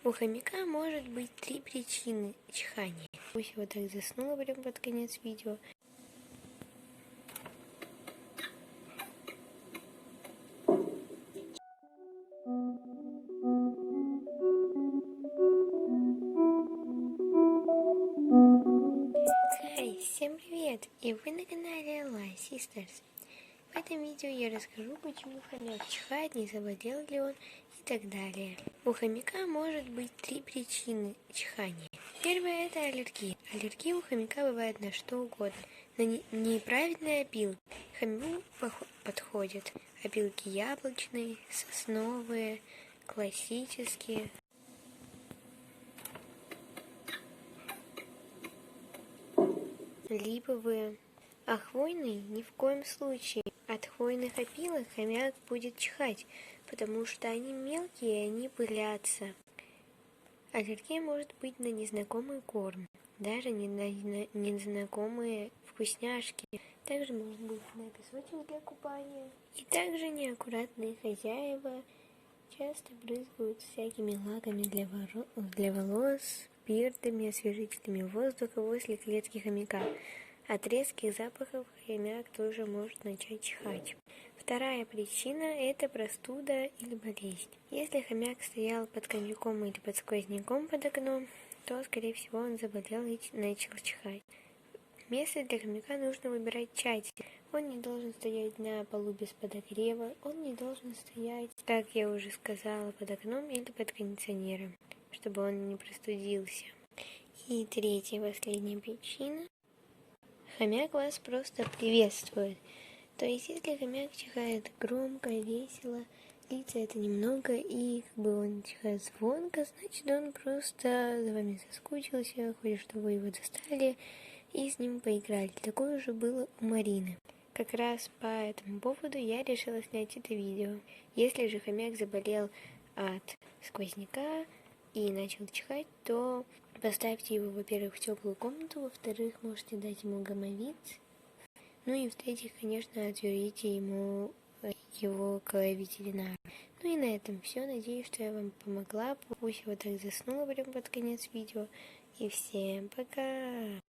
У хомяка может быть 3 причины чихания. Пусть вот так заснула прям под конец видео. Хай, всем привет! И вы на канале Live Sisters. В этом видео я расскажу, почему хомяк чихает, не заболел ли он и так далее. У хомяка может быть 3 причины чихания. Первая — это аллергия. Аллергия у хомяка бывает на что угодно. На неправильные опилки хомяку подходят опилки яблочные, сосновые, классические. Липовые, а хвойные ни в коем случае. От хвойных опилок хомяк будет чихать, потому что они мелкие и они пылятся. Аллергия может быть на незнакомый корм, даже не на незнакомые вкусняшки. Также может быть на песочек для купания. И также неаккуратные хозяева часто брызгают всякими лаками для волос, спиртами, освежителями воздуха возле клетки хомяка. От резких запахов хомяк тоже может начать чихать. Вторая причина – это простуда или болезнь. Если хомяк стоял под коньяком или под сквозняком под окном, то, скорее всего, он заболел и начал чихать. Место для хомяка нужно выбирать тщательно. Он не должен стоять на полу без подогрева, он не должен стоять, как я уже сказала, под окном или под кондиционером, чтобы он не простудился. И третья, последняя причина. Хомяк вас просто приветствует. То есть, если хомяк чихает громко, весело, длится это немного, и он чихает звонко, значит, он просто за вами соскучился, хочет, чтобы вы его достали и с ним поиграли. Такое же было у Марины. Как раз по этому поводу я решила снять это видео. Если же хомяк заболел от сквозняка и начал чихать, то поставьте его, во-первых, в теплую комнату, во-вторых, можете дать ему гомовид, ну и в-третьих, конечно, отведите ему его к ветеринару. Ну и на этом все. Надеюсь, что я вам помогла. Пусть вот так заснула прям под конец видео. И всем пока!